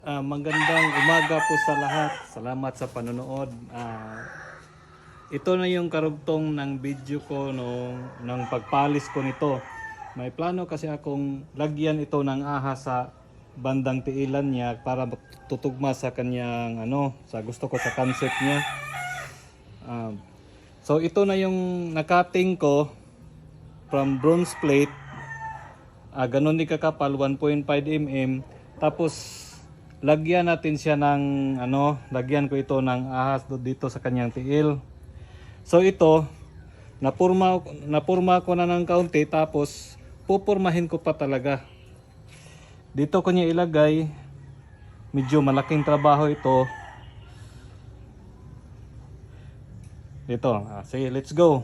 Magandang umaga po sa lahat. Salamat sa panonood. Ito na yung karugtong ng video ko nung pagpalis ko nito. May plano kasi akong lagyan ito ng ahas sa bandang tiilan niya para tutugma sa kanyang sa gusto ko sa concept niya. So ito na yung nakating ko from bronze plate. Ganun din kakapal, 1.5 mm. Tapos lagyan natin siya ng lagyan ko ito ng ahas dito sa kanyang tiil. So ito, napurma ko na ng kaunti, tapos pupurmahin ko pa talaga. Dito ko niya ilagay. Medyo malaking trabaho ito. Dito, sige, let's go.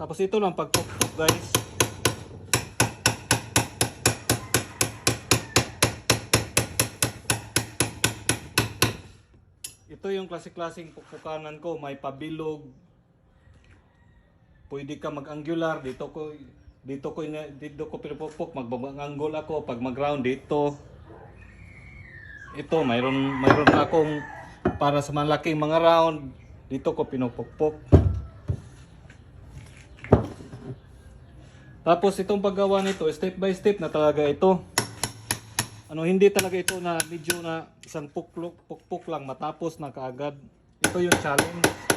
Tapos ito lang pagpukpuk, guys. Ito yung klase-klaseng pukpukanan ko, may pabilog. Pwede ka mag-angular, dito ko pinupukpuk, mag-angle ako pag mag-round dito. Ito mayroon akong para sa malaking mga round, dito ko pinupukpuk. Tapos itong paggawa nito, step by step na talaga ito. Hindi talaga ito na medyo na isang pukpuk lang matapos na kaagad. Ito yung challenge.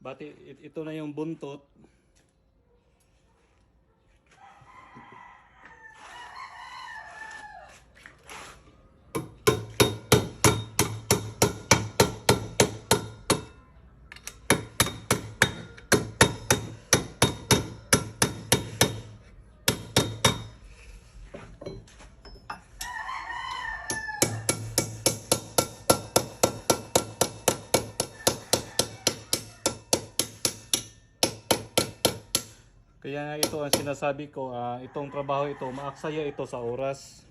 Bati, ito na yung buntot. Kaya nga ito ang sinasabi ko, itong trabaho ito, maaksaya ito sa oras.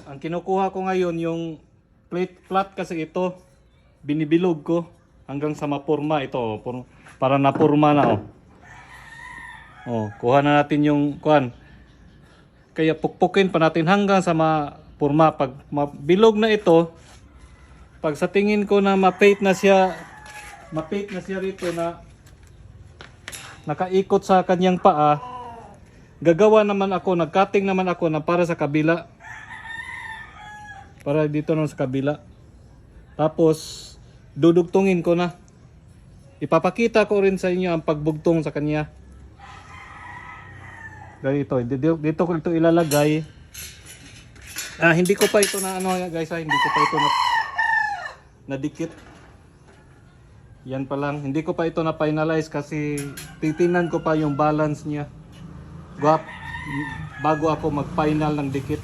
Ang kinukuha ko ngayon, yung flat kasi ito, binibilog ko hanggang sa mapurma ito, para napurma na. Kuha na natin yung kuhan. Kaya pukpukin pa natin hanggang sa mapurma. Pag mabilog na ito, pag sa tingin ko na mapate na siya rito na nakaikot sa kanyang paa, nagcutting naman ako na para sa kabila. Para dito naman sa kabila. Tapos dudugtungin ko na. Ipapakita ko rin sa inyo ang pagbugtong sa kanya. Dito ko ito ilalagay. Hindi ko pa ito na guys, hindi ko pa ito nadikit. Yan pa lang, hindi ko pa ito na finalize kasi titingnan ko pa yung balance niya bago ako mag final ng dikit.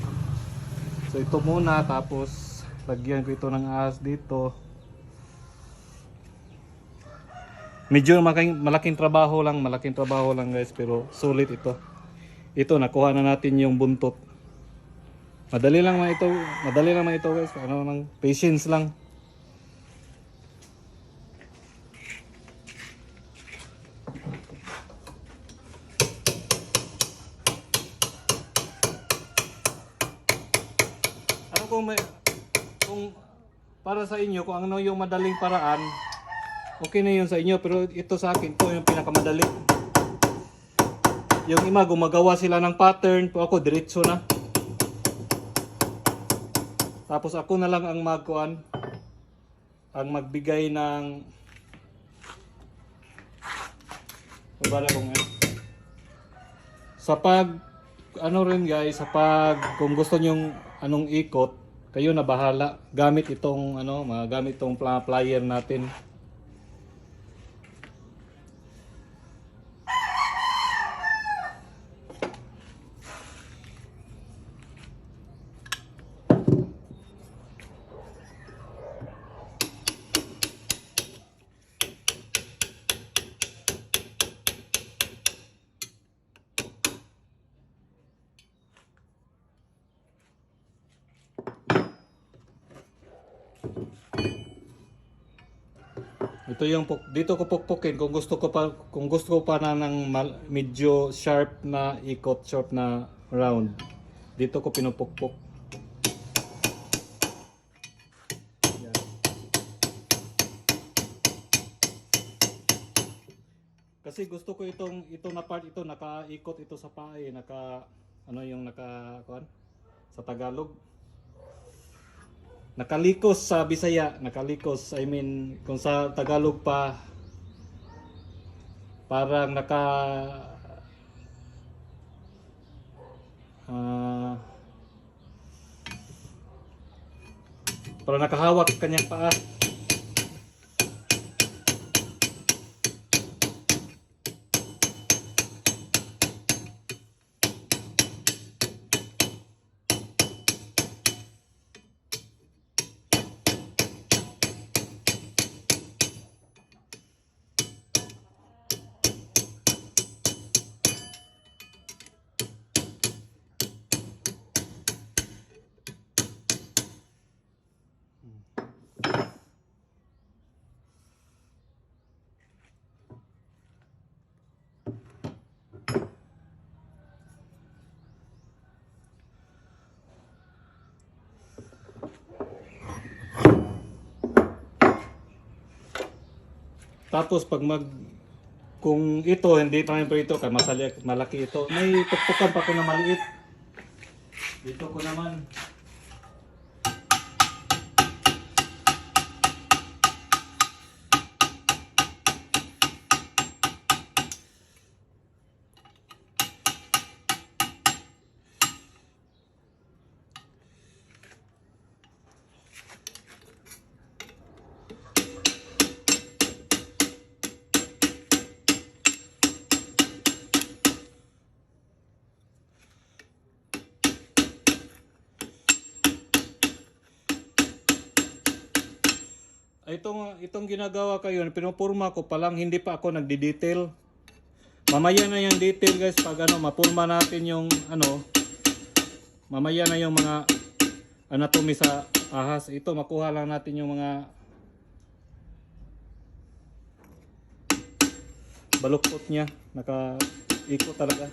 So ito muna, tapos lagyan ko ito ng ahas dito. Medyo malaking trabaho lang guys, pero sulit ito. Ito, nakuha na natin yung buntot. Madali lang man ito guys. Patience lang. Kung para sa inyo, kung ano yung madaling paraan, okay na yun sa inyo, pero ito sa akin, ito yung pinakamadali. Yung iba gumagawa sila ng pattern, pero ako diretso na. Tapos ako na lang ang magkuhan, ang magbigay ng wala kung sa pag ano rin guys, sa pag kung gusto nyong anong ikot, kayo na bahala gamit itong gamit itong plier natin. Ito yung dito ko pukpukin kung gusto ko pa na ng medyo sharp na ikot, sharp na round. Dito ko pinupukpok. Yan. Kasi gusto ko ito na part ito nakaikot ito sa paa sa Tagalog. Nakalikos sa Bisaya, nakalikos. I mean, kung sa Tagalog pa parang parang nakahawak kanyang paa. Tapos kung ito hindi pa ito kay malaki ito, may pukpukan pa ko na maliit. Dito ko naman itong ginagawa ko yun, pinupurma ko pa lang, hindi pa ako nagdi-detail. Mamaya na yung detail guys pag mapurma natin yung mamaya na yung mga anatomy sa ahas. Ito makuha lang natin yung mga baluktot niya, nakaikot talaga.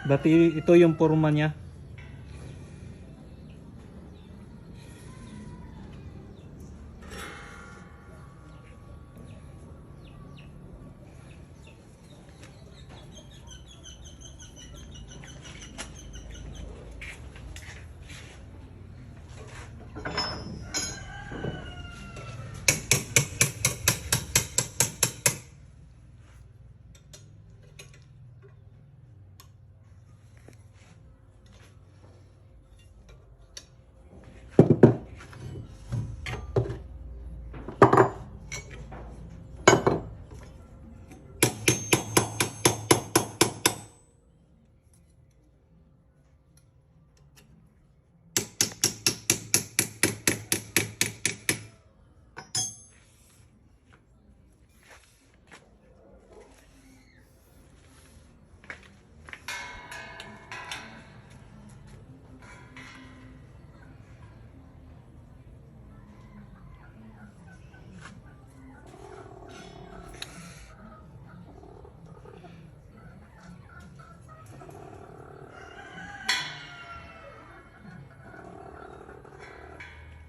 Dati ito yung forma niya.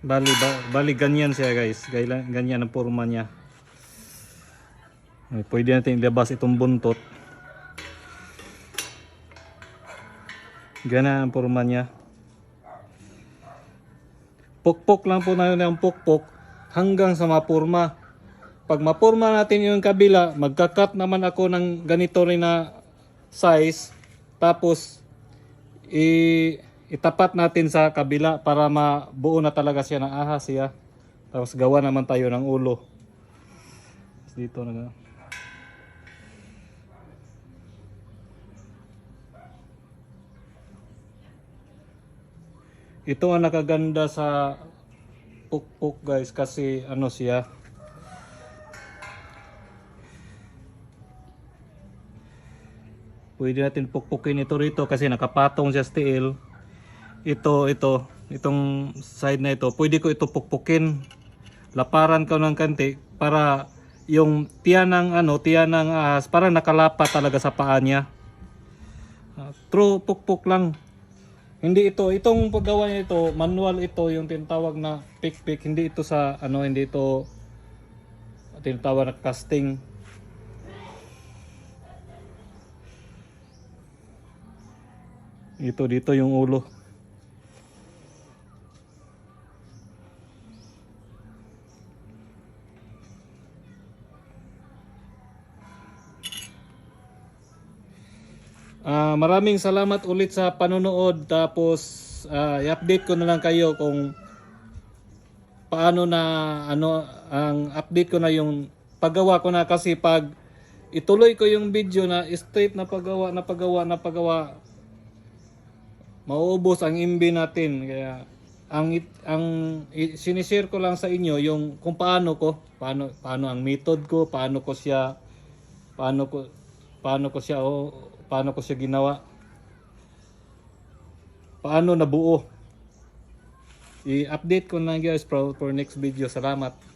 Bali ganyan siya guys. Ganyan ang forma niya. Ay, pwede natin ilabas itong buntot. Ganyan ang forma niya. Pukpok lang po na yun ang pukpok hanggang sa mapurma. Pag mapurma natin yung kabila, magka-cut naman ako ng ganito rin na size. Tapos itapat natin sa kabila para mabuo na talaga siya ng ahas siya. Tapos gawa naman tayo ng ulo. Dito na. Ito ang nakaganda sa pukpok guys kasi ano siya. Pwede natin pukpukin ito rito kasi nakapatong siya steel. Itong side na ito, pwede ko ito pukpukin. Laparan ko ng kanti para yung tiyan ng ahas para nakalapat talaga sa paa niya. True pukpok lang. Hindi itong paggawa niya ito, manual ito yung tinatawag na pick-pick. Hindi ito hindi ito tinatawag na casting. Dito yung ulo. Maraming salamat ulit sa panonood. Tapos i-update ko na lang kayo kung paano na ang update ko na yung paggawa ko na kasi pag ituloy ko yung video na straight na paggawa mauubos ang MB natin. Kaya sinishare ko lang sa inyo yung kung paano ang method ko, paano ko siya ginawa, paano nabuo. I-update ko na guys for next video. Salamat.